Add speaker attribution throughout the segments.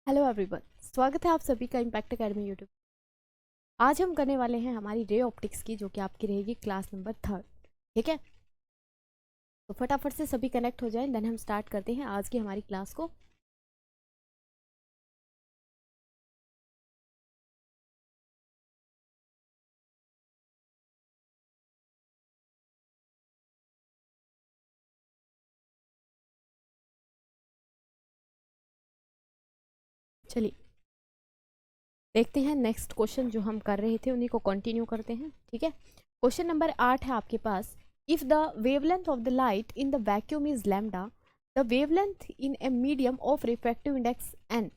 Speaker 1: Hello everyone, स्वागत है आप सभी का इम्पैक्ट एकेडमी यूट्यूब। आज हम करने वाले हैं हमारी रे ऑप्टिक्स की, जो कि आपकी रहेगी क्लास नंबर 3। ठीक है, तो फटाफट से सभी कनेक्ट हो जाएं, देन हम स्टार्ट करते हैं आज की हमारी क्लास को। चलिए देखते हैं नेक्स्ट क्वेश्चन जो हम कर रहे थे उन्हीं को कंटिन्यू करते हैं। ठीक है, क्वेश्चन नंबर 8 है आपके पास। If the wavelength of the light in the vacuum is lambda, the wavelength in a medium of refractive index n.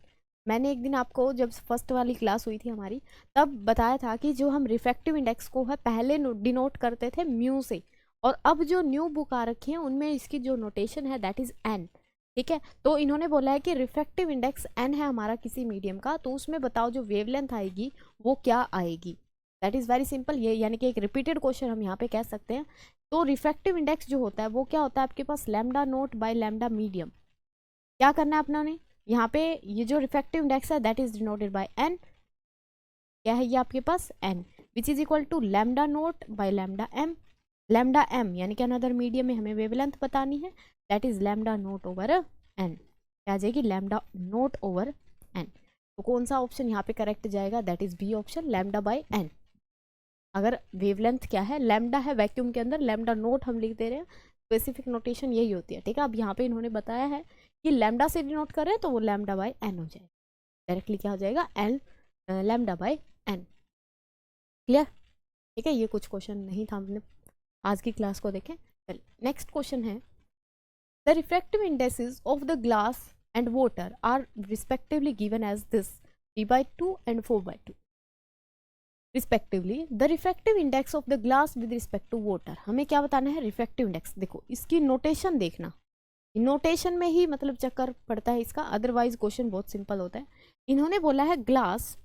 Speaker 1: मैंने एक दिन आपको जब फर्स्ट वाली क्लास हुई थी हमारी, तब बताया था कि जो हम रिफ्रैक्टिव इंडेक्स को है पहले डिनोट करते थे म्यू से, और अब जो न्यू बुक आ रखी है उनमें इसकी जो नोटेशन है दैट इज एन। ठीक है, तो इन्होंने बोला है कि रिफ्रैक्टिव इंडेक्स एन है हमारा किसी मीडियम का, तो उसमें बताओ जो वेवलेंथ आएगी वो क्या आएगी। दैट इज वेरी सिंपल, ये यानी कि एक रिपीटेड क्वेश्चन हम यहाँ पे कह सकते हैं। तो रिफ्रैक्टिव इंडेक्स जो होता है वो क्या होता है आपके पास, lambda nought by lambda medium. क्या करना है अपना ने यहाँ पे, ये जो रिफ्रैक्टिव इंडेक्स है that is denoted by n. क्या है ये आपके पास, n, which is equal to lambda nought by lambda m. Lambda m यानी कि अनदर मीडियम में हमें वेवलेंथ बतानी है, that is lambda nought over n. क्या आ जाएगी, लैम्डा नोट ओवर एन। तो कौन सा ऑप्शन यहाँ पे करेक्ट जाएगा, that is B option, lambda by N. अगर वेवलेंथ क्या है, लैम्डा है वैक्यूम के अंदर, लैम्डा नोट हम लिख दे रहे हैं, स्पेसिफिक नोटेशन यही होती है। ठीक है, अब यहाँ पे इन्होंने बताया है कि लैम्डा से डिनोट करें तो वो लैम्डा बाय एन हो जाएगा। डायरेक्टली क्या हो जाएगा, N, lambda by N. Clear. ठीक है, ये कुछ क्वेश्चन नहीं था, हमने आज की क्लास को देखें। चलिए नेक्स्ट क्वेश्चन है, the refractive indexes of the glass and water are respectively given as this, 3/2 and 4/2 respectively. The refractive index of the glass with respect to water. हमें क्या बताना है, रिफ्रैक्टिव इंडेक्स। देखो इसकी नोटेशन देखना, नोटेशन में ही मतलब चक्कर पड़ता है इसका, अदरवाइज क्वेश्चन बहुत सिंपल होता है। इन्होंने बोला है glass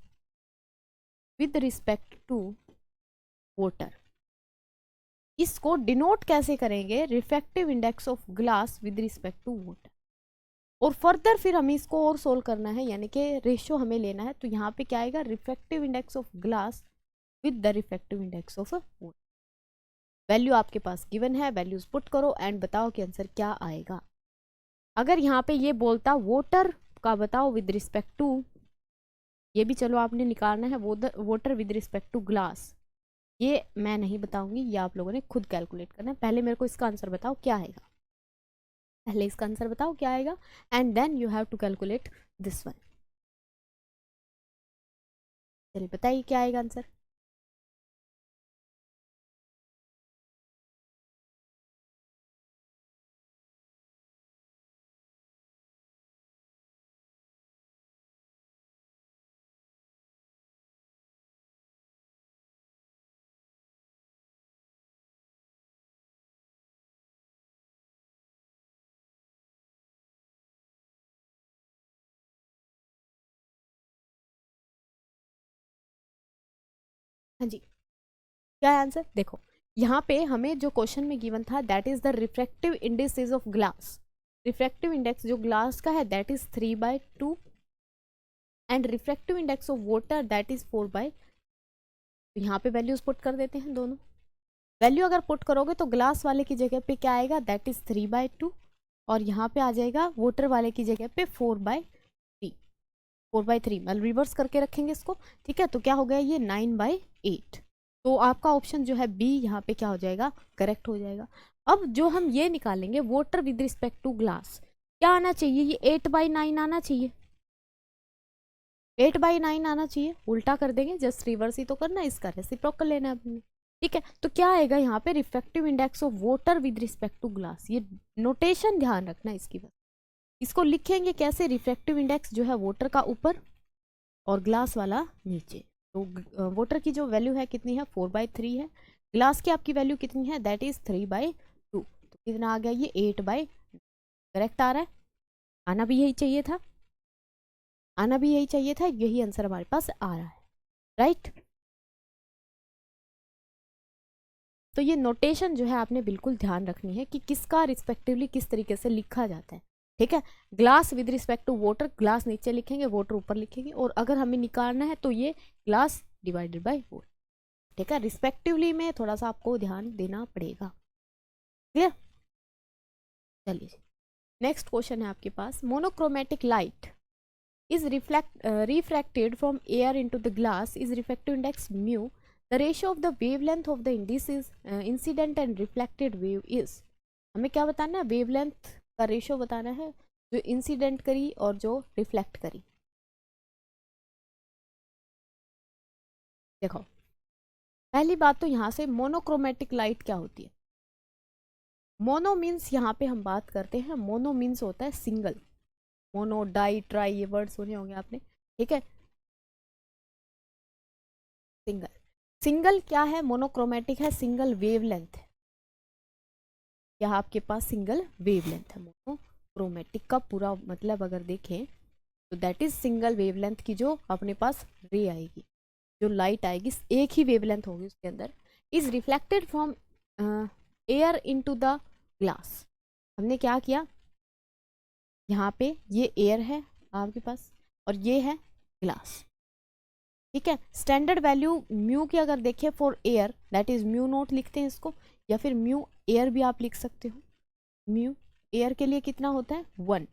Speaker 1: with respect to water, इसको डिनोट कैसे करेंगे, refractive index of glass with respect to water. और फर्दर फिर हमें इसको और सोल्व करना है, यानी कि रेशियो हमें लेना है। तो यहाँ पे क्या आएगा, refractive index of glass with the refractive index of water. Value आपके पास गिवन है, वैल्यूज पुट करो एंड बताओ कि आंसर क्या आएगा। अगर यहाँ पे ये बोलता वाटर का बताओ विद रिस्पेक्ट टू, ये भी चलो आपने निकालना है, water with respect to glass, ये मैं नहीं बताऊंगी, ये आप लोगों ने खुद कैलकुलेट करना है। पहले मेरे को इसका आंसर बताओ क्या आएगा, पहले इसका आंसर बताओ क्या आएगा, and then you have to calculate this one. चलिए बताइए क्या आएगा आंसर। हाँ जी, क्या है आंसर, देखो यहाँ पे हमें जो क्वेश्चन में गिवन था that is the refractive indexes of glass. Refractive index जो ग्लास का है that is 3/2 and refractive index of water that is 4/2। तो यहाँ पे वैल्यूज पुट कर देते हैं दोनों। वैल्यू अगर पुट करोगे तो ग्लास वाले की जगह पे क्या आएगा, दैट इज 3/2, और यहाँ पे आ जाएगा वाटर वाले की जगह पे 4/3। 4/3 मतलब रिवर्स करके रखेंगे इसको। ठीक है, तो क्या हो गया ये 9/8। तो आपका ऑप्शन जो है बी यहाँ पे क्या हो जाएगा, करेक्ट हो जाएगा। अब जो हम ये निकालेंगे water with respect to glass, क्या आना चाहिए, ये 8/9 आना चाहिए, 8/9 आना चाहिए। उल्टा कर देंगे, जस्ट रिवर्स ही तो करना है, इसका रेसिप्रोकल लेना है अपने। ठीक है, तो क्या आएगा यहाँ पे, refractive index of water with respect to glass. ये नोटेशन ध्यान रखना इसकी बस। इसको लिखेंगे कैसे, रिफ्रैक्टिव इंडेक्स जो है वाटर का ऊपर और ग्लास वाला नीचे। तो वाटर की जो वैल्यू है कितनी है, 4/3 है। ग्लास की आपकी वैल्यू कितनी है, दैट इज 3/2। तो कितना आ गया ये 8/, करेक्ट आ रहा है, आना भी यही चाहिए था, आना भी यही चाहिए था, यही आंसर हमारे पास आ रहा है, राइट। तो ये नोटेशन जो है आपने बिल्कुल ध्यान रखनी है कि किसका रिस्पेक्टिवली किस तरीके से लिखा जाता है। ठीक है। Glass with respect to water, glass नीचे लिखेंगे, वाटर ऊपर लिखेंगे, और अगर हमें निकालना है तो ये ग्लास डिवाइडेड बाय वाटर, ठीक है। रिस्पेक्टिवली में थोड़ा सा आपको ध्यान देना पड़ेगा, क्लियर। चलिए नेक्स्ट क्वेश्चन है आपके पास, monochromatic light is refracted from air into the glass is refractive index mu. The ratio of the wavelength of the indices incident and reflected wave is, हमें क्या बताना है, वेवलेंथ का रेशियो बताना है जो इंसिडेंट करी और जो रिफ्लेक्ट करी। देखो पहली बात तो यहाँ से मोनोक्रोमेटिक लाइट क्या होती है। मोनो मीन्स यहाँ पे हम बात करते हैं, मोनो मीन्स होता है सिंगल, मोनो डाई ट्राई ये वर्ड सुने होंगे आपने, ठीक है। सिंगल, सिंगल क्या है, मोनोक्रोमेटिक है, सिंगल वेवलेंथ है, यहाँ आपके पास सिंगल वेवलेंथ है। मोनोक्रोमेटिक का पूरा मतलब अगर देखें तो दैट इज सिंगल वेवलेंथ की जो अपने पास रे आएगी, जो लाइट आएगी एक ही वेवलेंथ होगी उसके अंदर, is reflected from air into the glass. हमने क्या किया, यहाँ पे ये एयर है आपके पास और ये है ग्लास, ठीक है। स्टैंडर्ड वैल्यू म्यू की अगर देखें for air that is mu naught लिखते हैं इसको, या फिर म्यू एयर भी आप लिख सकते हो। म्यू एयर के लिए कितना होता है 1,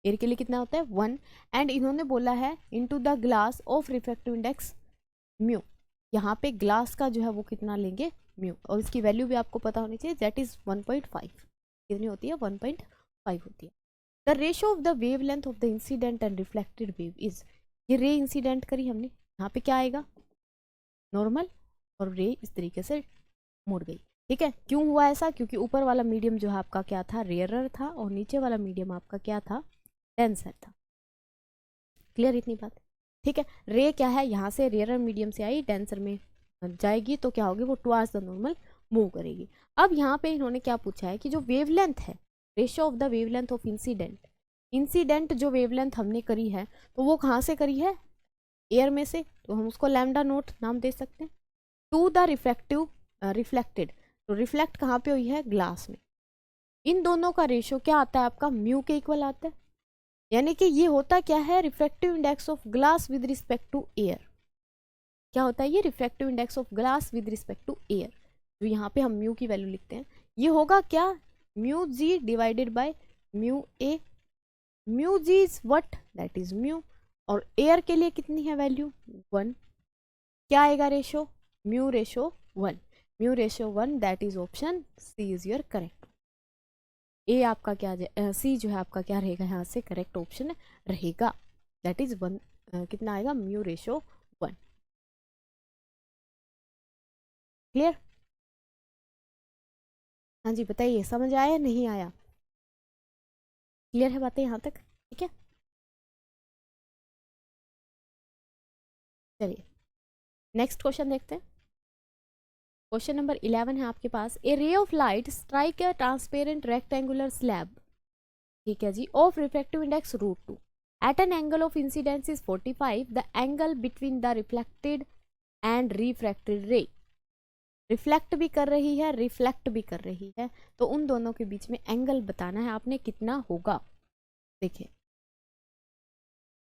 Speaker 1: एयर के लिए कितना होता है 1, एंड इन्होंने बोला है into the glass of refractive index mu, यहाँ पे ग्लास का जो है वो कितना लेंगे म्यू, और इसकी वैल्यू भी आपको पता होनी चाहिए दैट इज 1.5, कितनी होती है 1.5 होती है। The ratio of the wave length of the incident and reflected wave is, ये रे इंसिडेंट करी हमने, यहाँ पे क्या आएगा नॉर्मल, और रे इस तरीके से मुड़ गई, ठीक है। क्यों हुआ ऐसा, क्योंकि ऊपर वाला मीडियम जो है आपका क्या था रेयरर था, और नीचे वाला मीडियम आपका क्या था डेंसर था, क्लियर इतनी बात, ठीक है। रे क्या है यहाँ से रेयरर मीडियम से आई डेंसर में जाएगी तो क्या होगी वो टुवर्ड्स द नॉर्मल मूव करेगी। अब यहाँ पे इन्होंने क्या पूछा है कि जो वेवलेंथ है, ratio of the wavelength of incident, incident जो वेवलेंथ हमने करी है तो वो कहाँ से करी है एयर में से, तो हम उसको लैम्डा नोट नाम दे सकते हैं, टू द रिफ्लेक्टिव रिफ्लेक्टेड, तो रिफ्लेक्ट कहाँ पे हुई है ग्लास में। इन दोनों का रेशियो क्या आता है आपका म्यू के इक्वल आता है, यानी कि ये होता क्या है refractive index of glass with respect to air, क्या होता है ये refractive index of glass with respect to air, जो यहाँ पे हम म्यू की वैल्यू लिखते हैं, ये होगा क्या mu g divided by mu a, mu g is what that is mu, और एयर के लिए कितनी है वैल्यू 1, क्या आएगा ratio mu ratio 1, mu ratio 1 that is option C is your correct. A आपका क्या सी जो है आपका क्या रहेगा यहाँ से करेक्ट ऑप्शन रहेगा, दैट इज 1, कितना आएगा म्यू रेशो 1, क्लियर। हाँ जी बताइए समझ आया नहीं आया, क्लियर है बातें यहाँ तक, ठीक है। चलिए नेक्स्ट क्वेश्चन देखते हैं, क्वेश्चन नंबर 11 है आपके पास, a ray of light strike a transparent rectangular slab, ठीक है जी, of refractive index √2 at an angle of incidence is 45, the angle between the reflected and refracted ray, reflect भी कर रही है रिफ्लेक्ट भी कर रही है, तो उन दोनों के बीच में एंगल बताना है आपने कितना होगा। देखिए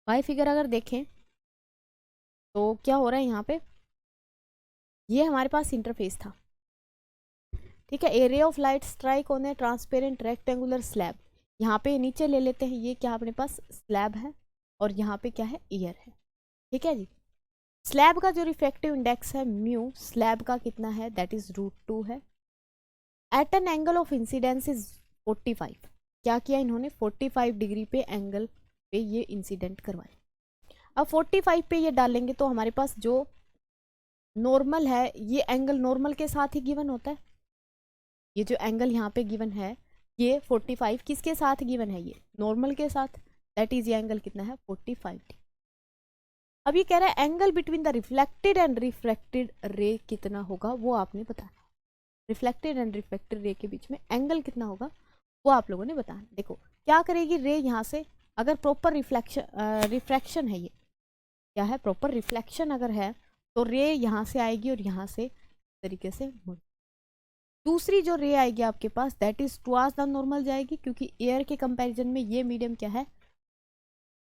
Speaker 1: वाई फिगर अगर देखें तो क्या हो रहा है यहाँ पे, ये हमारे पास इंटरफेस था, ठीक है, area of light strike on A transparent rectangular slab, यहाँ पे नीचे ले लेते हैं, ये क्या अपने पास स्लैब है और यहाँ पे क्या है एयर है, ठीक है जी। स्लैब का जो रिफ्रैक्टिव इंडेक्स है म्यू, स्लैब का कितना है दैट इज √2 है, at an angle of incidence is 45, क्या किया इन्होंने 45 डिग्री पे एंगल पे ये इंसिडेंट करवाए। अब 45 पे ये डालेंगे तो हमारे पास जो नॉर्मल है ये एंगल नॉर्मल के साथ ही गिवन होता है, ये जो एंगल यहाँ पे गिवन है ये 45 किसके साथ गिवन है, ये नॉर्मल के साथ, दैट इज ये एंगल कितना है 45 डिग्री। अब ये कह रहा है angle between the reflected and refracted रे कितना होगा वो आपने बताना, रिफ्लेक्टेड एंड रिफ्रैक्टेड रे के बीच में एंगल कितना होगा वो आप लोगों ने बताना। देखो क्या करेगी रे यहाँ से, अगर प्रॉपर रिफ्रैक्शन है, ये क्या है प्रॉपर रिफ्लेक्शन अगर है तो रे यहाँ से आएगी और यहाँ से तरीके से मुड़, दूसरी जो रे आएगी आपके पास that is towards the normal जाएगी, क्योंकि एयर के कंपैरिजन में ये मीडियम क्या है,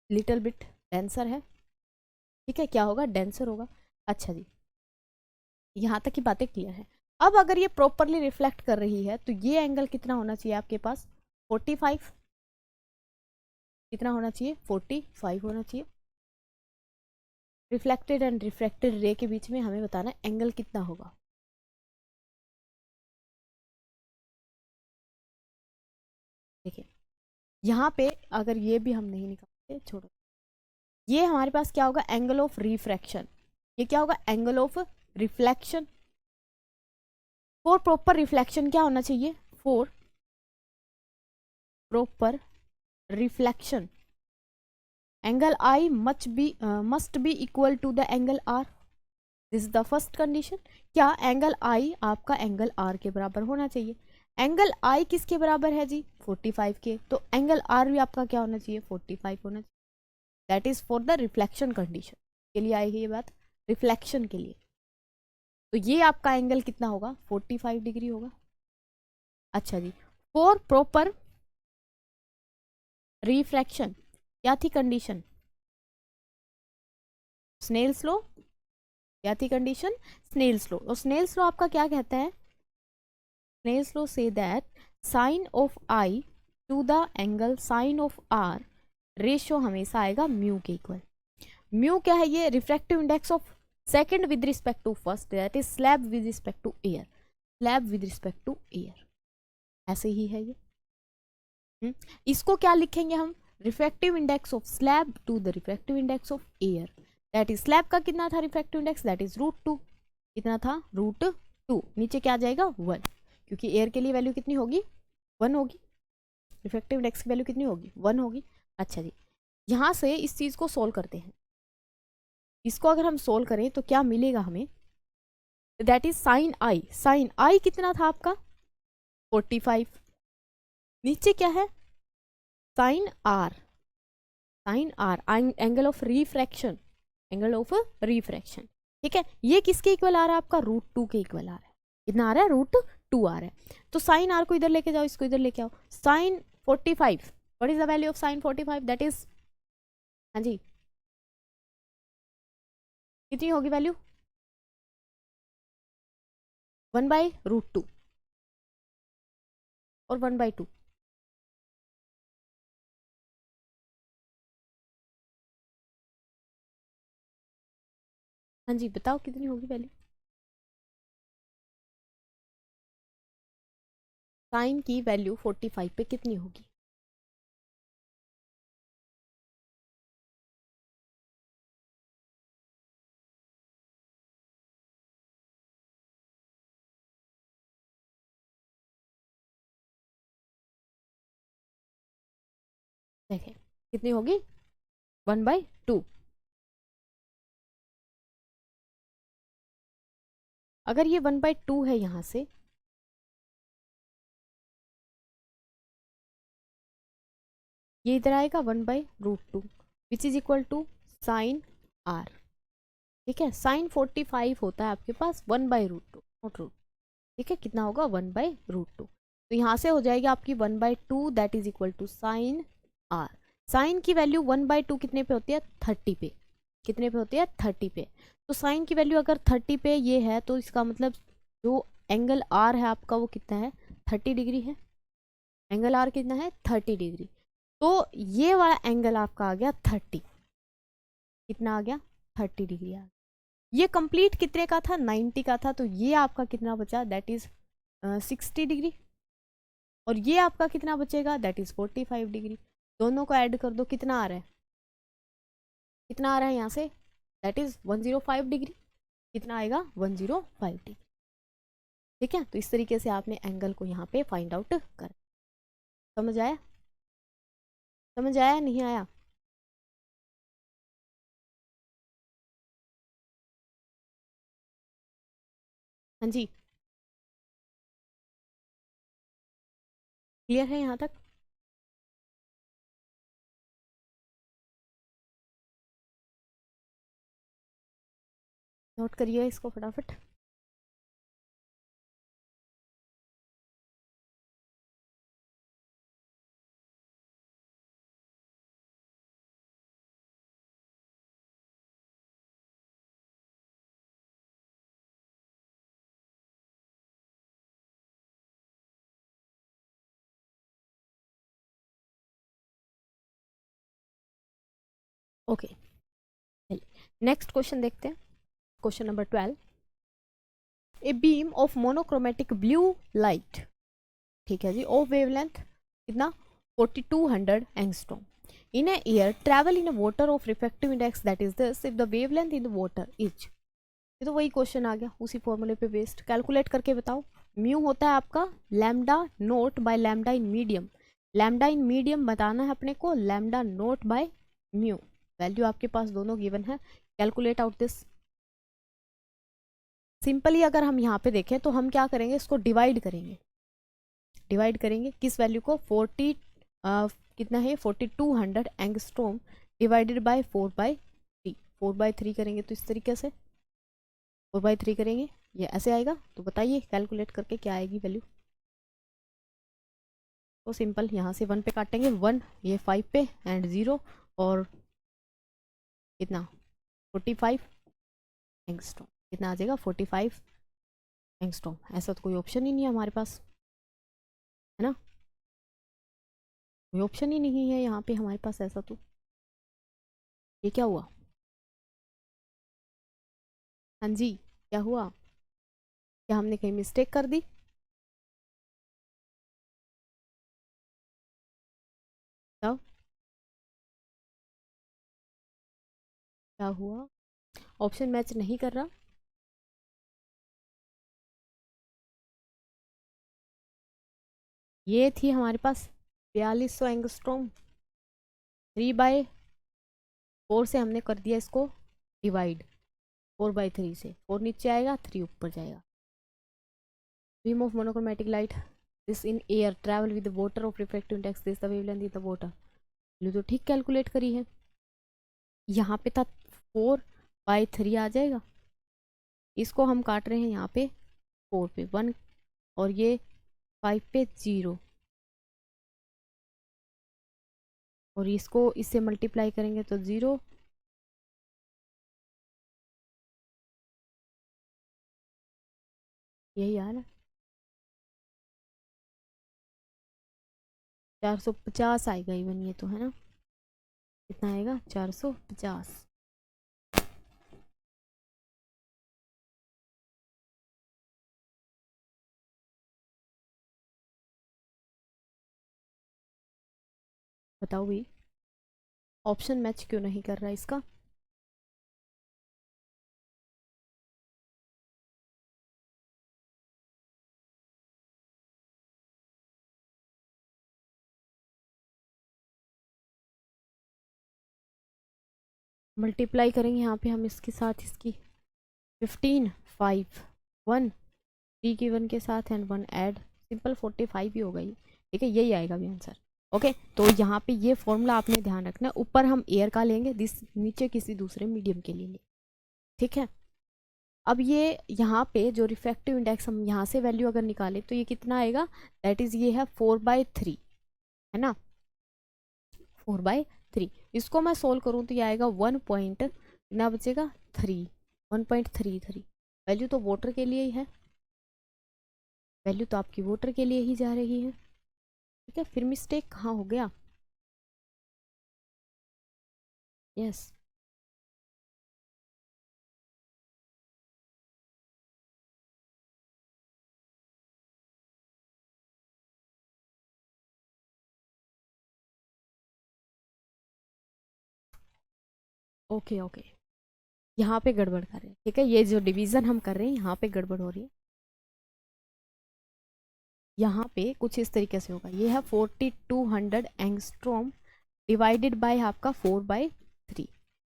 Speaker 1: लिटिल बिट डेंसर है। ठीक है, क्या होगा, डेंसर होगा। अच्छा जी, यहाँ तक की बातें क्लियर है। अब अगर ये प्रॉपरली रिफ्लेक्ट कर रही है तो ये एंगल कितना होना चाहिए आपके पास, 45। कितना होना चाहिए, 45 होना चाहिए। रिफ्लेक्टेड एंड रिफ्रैक्टेड रे के बीच में हमें बताना है एंगल कितना होगा। देखिए यहाँ पे अगर ये भी हम नहीं निकालते, छोड़ो, ये हमारे पास क्या होगा, एंगल ऑफ रिफ्रैक्शन। ये क्या होगा, angle of reflection. For proper reflection क्या होना चाहिए, for proper reflection angle I must be equal to the angle R. This is the first condition. क्या एंगल आई आपका एंगल आर के बराबर होना चाहिए। एंगल आई किसके बराबर है जी, 45 के, तो एंगल आर भी आपका क्या होना चाहिए, 45 होना चाहिए। That is for the reflection condition के लिए आएगी ये बात, रिफ्लेक्शन के लिए। तो ये आपका एंगल कितना होगा, 45 डिग्री होगा। अच्छा जी, फॉर प्रॉपर रिफ्रैक्शन क्या थी कंडीशन, स्नेल्स लॉ। क्या थी कंडीशन, स्नेल्स लॉ। और स्नेल्स लॉ आपका क्या कहता है, स्नेल्स लॉ से that sine of I to the angle sine of R ratio हमेशा आएगा म्यू के इक्वल। म्यू क्या है, ये refractive index of second with respect to first, that is slab with respect to air, slab with respect to air, ऐसे ही है ये। इसको क्या लिखेंगे हम, refractive index of slab to the refractive index of air, that is slab का कितना था रिफ्रैक्टिव इंडेक्स, दैट इज √2। कितना था, √2। नीचे क्या आ जाएगा, 1, क्योंकि एयर के लिए वैल्यू कितनी होगी, 1 होगी। रिफ्रैक्टिव इंडेक्स की वैल्यू कितनी होगी, 1 होगी। अच्छा जी, यहाँ से इस चीज़ को सोल्व करते हैं। इसको अगर हम सोल्व करें तो क्या मिलेगा हमें, that is sine i. Sine i कितना था आपका, 45। नीचे क्या है, sine are. Sine r angle of refraction, angle of refraction. ठीक है, ये किसके इक्वल आ रहा है आपका, √2 के इक्वल आ रहा है। कितना आ रहा है, √2 आ रहा है। तो साइन आर को इधर लेके जाओ, इसको इधर लेके आओ। Sine 45, what is the value of sine 45, that is, हाँ जी, कितनी होगी वैल्यू, 1/√2 और 1/2। हाँ जी, बताओ कितनी होगी वैल्यू, साइन की वैल्यू 45 पे कितनी होगी। देखें कितनी होगी, 1/2। अगर ये 1/2 है यहाँ से, ये इधर आएगा 1/√2 which is equal to sine R. ठीक है, साइन 45 होता है आपके पास 1/√2 नॉट रूट। ठीक है, कितना होगा, 1/√2। तो यहाँ से हो जाएगी आपकी 1/2 that is equal to sine are. Sine की वैल्यू 1/2 कितने पे होती है, 30 पे। कितने पे होती है, 30 पे। तो साइन की वैल्यू अगर 30 पे ये है तो इसका मतलब जो एंगल आर है आपका वो कितना है, 30 डिग्री है। एंगल आर कितना है, 30 डिग्री। तो ये वाला एंगल आपका आ गया 30। कितना आ गया, 30 डिग्री आ गया। ये कंप्लीट कितने का था, 90 का था। तो ये आपका कितना बचा, दैट इज 60 डिग्री। और ये आपका कितना बचेगा, दैट इज 45 डिग्री। दोनों को ऐड कर दो, कितना आ रहा है, कितना आ रहा है यहाँ से, दैट इज 105 डिग्री। कितना आएगा, 105 डिग्री। ठीक है, तो इस तरीके से आपने एंगल को यहाँ पे फाइंड आउट कर, समझ आया, समझ आया नहीं आया। हाँ जी, क्लियर है यहाँ तक। नोट करिए इसको फटाफट। ओके, चलिए नेक्स्ट क्वेश्चन देखते हैं। Question number 12, a beam of monochromatic blue light, ठीक है जी, ऑफ वेवलेंथ कितना 4200 angstrom in a year travel in a water of refractive index that is this if the wavelength in the water is, ये तो वही question आ गया, उसी फॉर्मूले पे बेस्ड। कैलकुलेट करके बताओ। म्यू होता है आपका lambda nought by lambda in medium, lambda in medium बताना है अपने को, lambda nought by mu, value आपके पास दोनों गिवन है। Calculate out this. सिंपली अगर हम यहाँ पे देखें तो हम क्या करेंगे, इसको डिवाइड करेंगे। डिवाइड करेंगे किस वैल्यू को, 40 कितना है 4200 एंगस्ट्रॉम डिवाइडेड बाय 4/3, 4/3 करेंगे तो इस तरीके से 4/3 करेंगे, ये ऐसे आएगा। तो बताइए कैलकुलेट करके क्या आएगी वैल्यू। तो सिंपल यहाँ से 1 पे काटेंगे, 1 ये 5 पे एंड 0 और कितना 45 एंगस्ट्रॉम, कितना आ जाएगा 45 एंगस्ट्रॉम। ऐसा तो कोई ऑप्शन ही नहीं है हमारे पास, है ना, कोई ऑप्शन ही नहीं है यहाँ पे हमारे पास ऐसा। तो ये क्या हुआ, हाँ जी क्या हुआ, क्या हमने कहीं मिस्टेक कर दी। क्या क्या हुआ, ऑप्शन मैच नहीं कर रहा। ये थी हमारे पास 4200 एंगस्ट्रॉम, 3/4 से हमने कर दिया इसको डिवाइड, 4/3 से, 4 नीचे आएगा 3 ऊपर जाएगा। Beam of monochromatic light this in air travel with water of refractive index this the wavelength in the water, ये तो ठीक कैलकुलेट करी है। यहाँ पे था 4/3 आ जाएगा, इसको हम काट रहे हैं यहाँ पे 4 पे 1 और ये 5 पे 0 और इसको इससे मल्टीप्लाई करेंगे तो 0, यही आ रहा 450 आएगा इवन, ये तो है ना, कितना आएगा 450। बताओ भी ऑप्शन मैच क्यों नहीं कर रहा इसका। मल्टीप्लाई करेंगे यहाँ पे हम इसके साथ, इसकी 15 5 1 3 की 1 के साथ एंड 1 ऐड, सिंपल 45 ही होगा ये, ठीक है, यही आएगा भी आंसर। ओके तो यहाँ पे ये फॉर्मूला आपने ध्यान रखना है, ऊपर हम एयर का लेंगे, नीचे किसी दूसरे मीडियम के लिए, ठीक है। अब ये यहाँ पे जो रिफ्रैक्टिव इंडेक्स हम यहाँ से वैल्यू अगर निकाले तो ये कितना आएगा, दैट इज ये है 4/3, है ना, 4/3। इसको मैं सोल्व करूँ तो ये आएगा 1 पॉइंट कितना बचेगा 3, 1.33। वैल्यू तो वोटर के लिए ही है, वैल्यू तो आपकी वोटर के लिए ही जा रही है, ठीक है। फिर मिस्टेक कहाँ हो गया, यस ओके ओके, यहाँ पे गड़बड़ कर रहे हैं, ठीक है, ये जो डिवीजन हम कर रहे हैं यहाँ पे गड़बड़ हो रही है। यहाँ पे कुछ इस तरीके से होगा, ये है 4200 एंगस्ट्रॉम डिवाइडेड बाय आपका 4/3,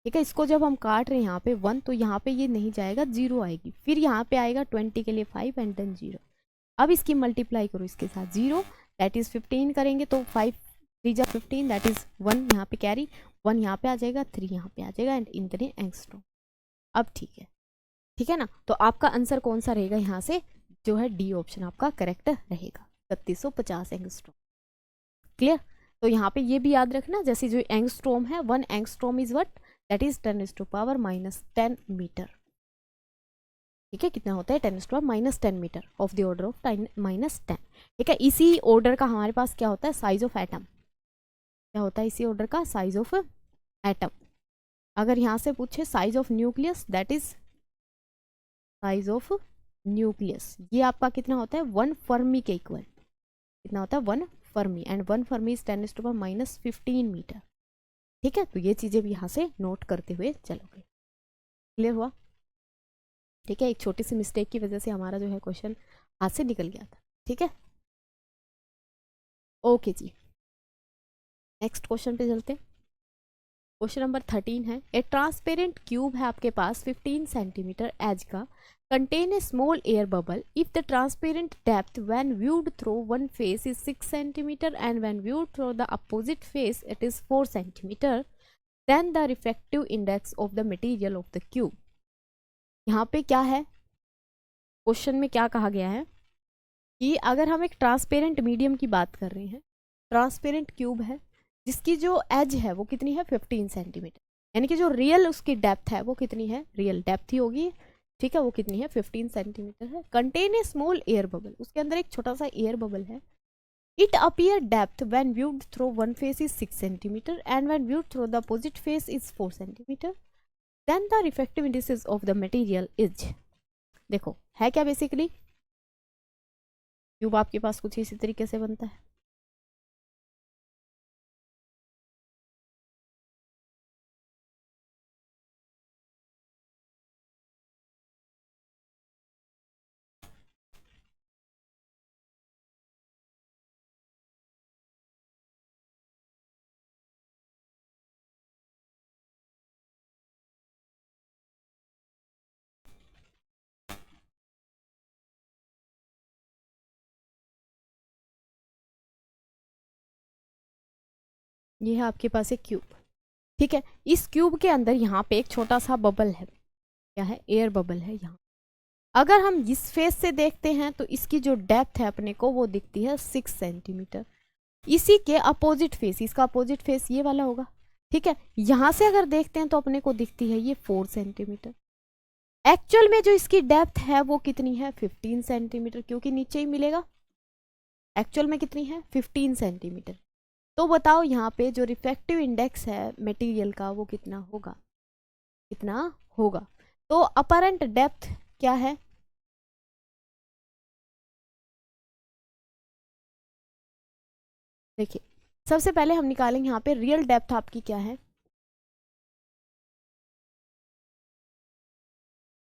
Speaker 1: ठीक है। इसको जब हम काट रहे हैं यहाँ पे 1 तो यहाँ पे ये नहीं जाएगा, 0 आएगी, फिर यहाँ पे आएगा 20 के लिए 5 एंड देन 0। अब इसकी मल्टीप्लाई करो इसके साथ 0, दैट इज 15 करेंगे तो 5 3 जा 15, दैट इज 1 यहाँ पे कैरी, 1 यहाँ पे आ जाएगा, 3 यहाँ पे आ जाएगा एंड इतने एंगस्ट्रॉम। अब ठीक है ना, तो आपका आंसर कौन सा रहेगा यहाँ से, जो है डी ऑप्शन आपका करेक्ट रहेगा, 3650 एंगस्ट्रॉम। क्लियर। तो यहाँ पे ये भी याद रखना, जैसे जो एंगस्ट्रॉम है 1 angstrom is what, that is 10⁻⁻10 metre, ठीक है, कितना होता है 10⁻⁻10 metre of the order of -10, ठीक है। इसी ऑर्डर का हमारे पास क्या होता है साइज ऑफ एटम, क्या होता है इसी ऑर्डर का साइज ऑफ एटम, अगर यहाँ से पूछे size of nucleus, that is size of nucleus, ये आपका कितना होता है 1 फर्मी के इक्वल, कितना होता है 1 fermi, and 1 fermi is 10⁻⁻15 metre. ठीक है, तो ये चीजें भी यहाँ से नोट करते हुए चलोगे। क्लियर हुआ? ठीक है, एक छोटी सी मिस्टेक की वजह से हमारा जो है क्वेश्चन हाथ से निकल गया था। ठीक है, ओके जी, नेक्स्ट क्वेश्चन पे चलते हैं। क्वेश्चन नंबर 13 है, ए ट्रांसपेरेंट क्यूब है आपके पास 15 सेंटीमीटर एज का, contain a small air bubble if the transparent depth when viewed through one face is 6 centimeter and when viewed through the opposite face it is 4 centimeter, then the refractive index of the material of the cube। यहाँ पे क्या है, question में क्या कहा गया है कि अगर हम एक ट्रांसपेरेंट मीडियम की बात कर रहे हैं, ट्रांसपेरेंट क्यूब है जिसकी जो एज है वो कितनी है 15 सेंटीमीटर, यानी कि जो रियल उसकी डेप्थ है वो कितनी है, रियल डेप्थ ही होगी। ठीक है, वो कितनी है 15 सेंटीमीटर है। Contain a small air bubble, उसके अंदर एक छोटा सा एयर बबल है। It appear depth when viewed through one face is 6 centimetre and when viewed through the opposite face is 4 centimetre, then the refractive indices of the material is. देखो है क्या, basically cube आपके पास कुछ इसी तरीके से बनता है। ये है आपके पास एक क्यूब। ठीक है, इस क्यूब के अंदर यहाँ पे एक छोटा सा बबल है, क्या है, एयर बबल है यहाँ। अगर हम इस फेस से देखते हैं तो इसकी जो डेप्थ है अपने को वो दिखती है 6 सेंटीमीटर। इसी के अपोजिट फेस, इसका अपोजिट फेस ये वाला होगा। ठीक है, यहां से अगर देखते हैं तो अपने को दिखती है ये 4 सेंटीमीटर। एक्चुअल में जो इसकी डेप्थ है वो कितनी है 15 सेंटीमीटर, क्योंकि नीचे ही मिलेगा। एक्चुअल में कितनी है 15 सेंटीमीटर। तो बताओ यहाँ पे जो रिफ्रैक्टिव इंडेक्स है मटेरियल का वो कितना होगा, कितना होगा। तो अपरेंट डेप्थ क्या है, देखिए सबसे पहले हम निकालेंगे यहाँ पे रियल डेप्थ आपकी क्या है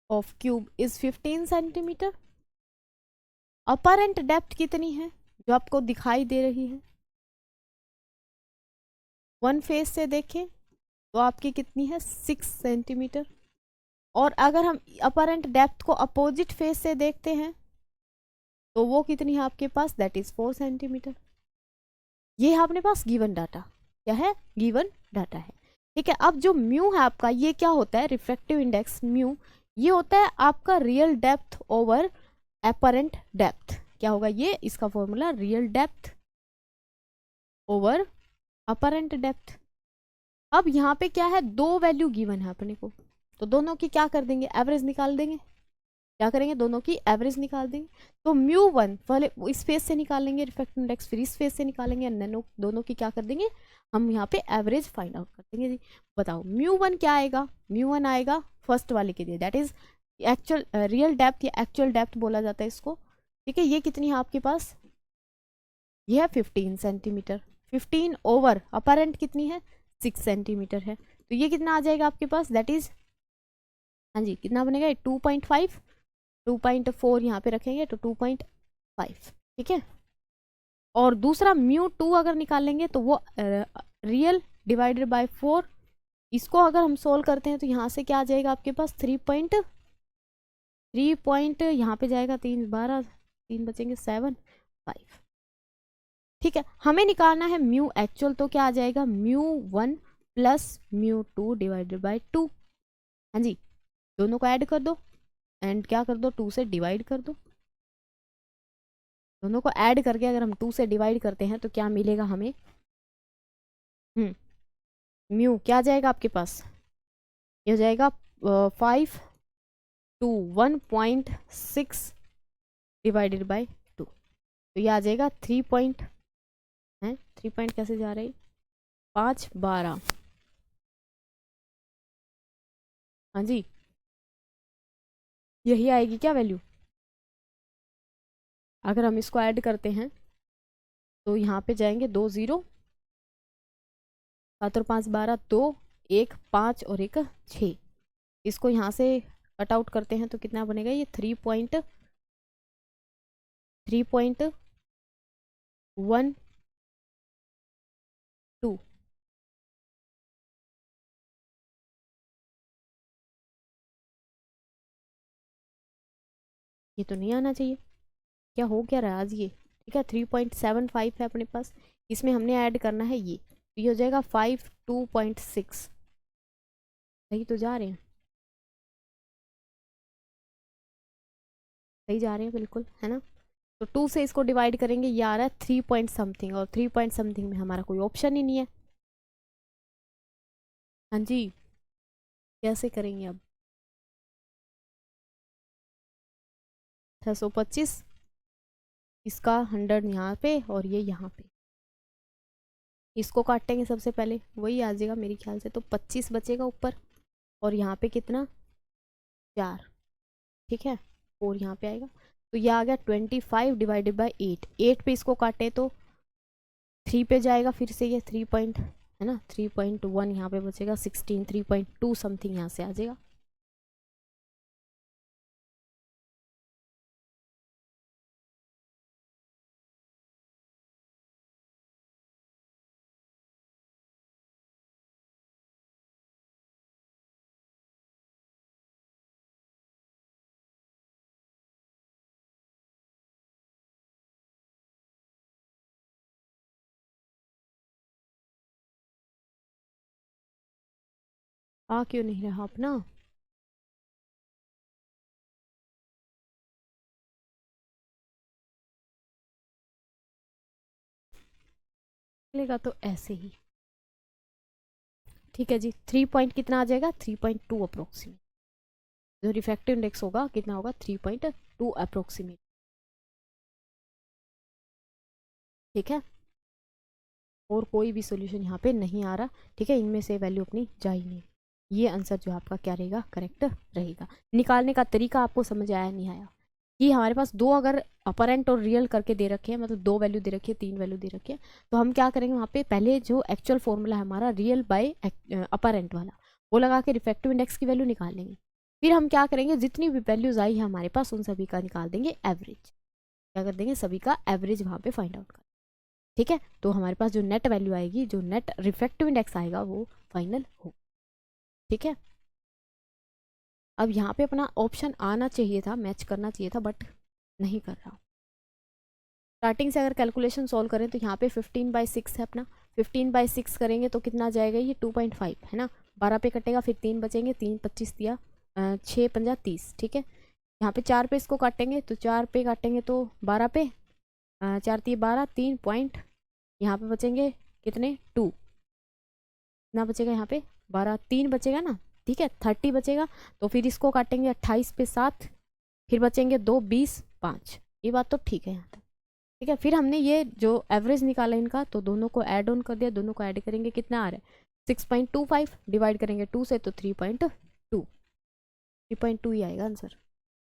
Speaker 1: of cube is 15 centimetre. Apparent depth कितनी है जो आपको दिखाई दे रही है, वन फेस से देखें तो आपकी कितनी है 6 सेंटीमीटर। और अगर हम अपरेंट डेप्थ को अपोजिट फेस से देखते हैं तो वो कितनी है आपके पास, दैट इज 4 सेंटीमीटर। ये है अपने पास गिवन डाटा, क्या है, गिवन डाटा है। ठीक है, अब जो म्यू है आपका, ये क्या होता है, रिफ्रैक्टिव इंडेक्स म्यू, ये होता है आपका real depth over apparent depth. क्या होगा ये, इसका formula real depth over apparent depth. अब यहाँ पे क्या है, दो वैल्यू गिवन है अपने को, तो दोनों की क्या कर देंगे, एवरेज निकाल देंगे। क्या करेंगे, दोनों की एवरेज निकाल देंगे। तो μ1 पहले इस फेस से निकालेंगे रिफ्रैक्टिव इंडेक्स, फिर इस फेस से निकालेंगे, दोनों की क्या कर देंगे, हम यहाँ पे एवरेज फाइंड आउट कर देंगे जी। बताओ μ1 क्या आएगा, μ1 आएगा फर्स्ट वाले के लिए, that is actual real depth या एक्चुअल डेप्थ बोला जाता है इसको। ठीक है, ये कितनी है आपके पास, ये है 15 सेंटीमीटर। 15 ओवर अपरेंट कितनी है 6 सेंटीमीटर है, तो ये कितना आ जाएगा आपके पास, दैट इज, हाँ जी कितना बनेगा 2.5, 2.4 यहाँ पे रखेंगे तो 2.5। ठीक है, और दूसरा μ2 अगर निकालेंगे तो वो रियल डिवाइडेड बाय 4, इसको अगर हम सोल्व करते हैं तो यहाँ से क्या आ जाएगा आपके पास 3 पॉइंट यहाँ पे जाएगा 3 12 3 बचेंगे 7 5। ठीक है, हमें निकालना है म्यू एक्चुअल, तो क्या आ जाएगा μ1 प्लस μ2 डिवाइडेड बाय 2। हाँ जी, दोनों को ऐड कर दो एंड क्या कर दो 2 से डिवाइड कर दो। दोनों को ऐड करके अगर हम 2 से डिवाइड करते हैं तो क्या मिलेगा हमें, म्यू क्या आ जाएगा आपके पास, ये हो जाएगा 5 to 1.6 डिवाइडेड बाय 2, तो ये आ जाएगा 3 पॉइंट है, 3 पॉइंट कैसे जा रही 5 12 हाँ जी, यही आएगी क्या वैल्यू? अगर हम इसको ऐड करते हैं तो यहाँ पे जाएंगे 2 0, 7 और 5 12, 2 1 5 और 1 6। इसको यहाँ से कट आउट करते हैं तो कितना बनेगा? ये 3.1 2। ये तो नहीं आना चाहिए, क्या हो क्या रहा है आज ये? ठीक है, 3.75 है अपने पास, इसमें हमने ऐड करना है ये, तो ये हो जाएगा 52.6। सही तो जा रहे हैं? सही जा रहे हैं बिल्कुल, है ना? तो 2 से इसको डिवाइड करेंगे, ये आ रहा है 3 पॉइंट समथिंग, और 3 पॉइंट समथिंग में हमारा कोई ऑप्शन ही नहीं है। हाँ जी, कैसे करेंगे अब? 625, इसका 100 यहाँ पे और ये यहाँ पे, इसको काटेंगे सबसे पहले, वही आ जाएगा मेरे ख्याल से, तो 25 बचेगा ऊपर, और यहाँ पे कितना? 4। ठीक है, और यहाँ पे आएगा, तो ये आ गया 25 डिवाइडेड बाई 8। 8 पे इसको काटे तो 3 पे जाएगा, फिर से ये 3 पॉइंट, है ना, 3.1 यहाँ पे बचेगा, 16 3.2 समथिंग यहाँ से आ जाएगा। आ क्यों नहीं रहा अपना? चलेगा तो ऐसे ही। ठीक है जी, 3 पॉइंट कितना आ जाएगा? 3.2 अप्रोक्सीमेट। जो रिफ्रैक्टिव इंडेक्स होगा कितना होगा? 3.2 अप्रोक्सीमेट। ठीक है, और कोई भी सॉल्यूशन यहाँ पे नहीं आ रहा। ठीक है, इनमें से वैल्यू अपनी जा ही नहीं। ये आंसर जो आपका क्या रहेगा? करेक्ट रहेगा। निकालने का तरीका आपको समझ आया नहीं आया? कि हमारे पास दो अगर अपरेंट और रियल करके दे रखे हैं, मतलब 2 वैल्यू दे रखी है, 3 वैल्यू दे रखी है, तो हम क्या करेंगे वहाँ पे? पहले जो एक्चुअल फॉर्मूला है हमारा रियल बाय अपरेंट वाला, वो लगा के रिफ्रैक्टिव इंडेक्स की वैल्यू निकाल लेंगे। फिर हम क्या करेंगे? जितनी भी वैल्यूज आई है हमारे पास उन सभी का निकाल देंगे एवरेज। क्या कर देंगे? सभी का एवरेज वहाँ पे फाइंड आउट कर। ठीक है, तो हमारे पास जो नेट वैल्यू आएगी, जो नेट रिफ्रैक्टिव इंडेक्स आएगा, वो फाइनल हो। ठीक है, अब यहाँ पे अपना ऑप्शन आना चाहिए था, मैच करना चाहिए था, बट नहीं कर रहा। स्टार्टिंग से अगर कैलकुलेशन सॉल्व करें तो यहाँ पे 15/6 है अपना, 15/6 करेंगे तो कितना जाएगा? ये 2.5 है ना, 12 पे कटेगा, फिर 3 बचेंगे, 3 25 दिया, 6 पंजा 30। ठीक है, यहाँ पे 4 पे इसको काटेंगे, तो 4 पे काटेंगे तो 12 पे, 4 3 12, 3 पॉइंट, यहाँ पे बचेंगे कितने? 2। कितना बचेगा यहाँ पे? 12, 3 बचेगा ना। ठीक है, 30 बचेगा, तो फिर इसको काटेंगे 28 पे 7, फिर बचेंगे 2 20 5। ये बात तो ठीक है यहाँ तक। ठीक है, फिर हमने ये जो एवरेज निकाला इनका, तो दोनों को ऐड ऑन कर दिया, दोनों को ऐड करेंगे, कितना आ रहा है? 6.25, डिवाइड करेंगे 2 से तो 3.2 ही आएगा आंसर।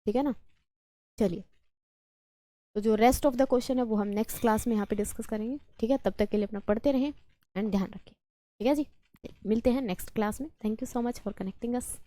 Speaker 1: ठीक है ना? चलिए, तो जो रेस्ट ऑफ द क्वेश्चन है वो हम नेक्स्ट क्लास में यहाँ पे डिस्कस करेंगे। ठीक है, तब तक के लिए अपना पढ़ते रहें एंड ध्यान रखें। ठीक है जी, मिलते हैं नेक्स्ट क्लास में। Thank you so much for connecting us.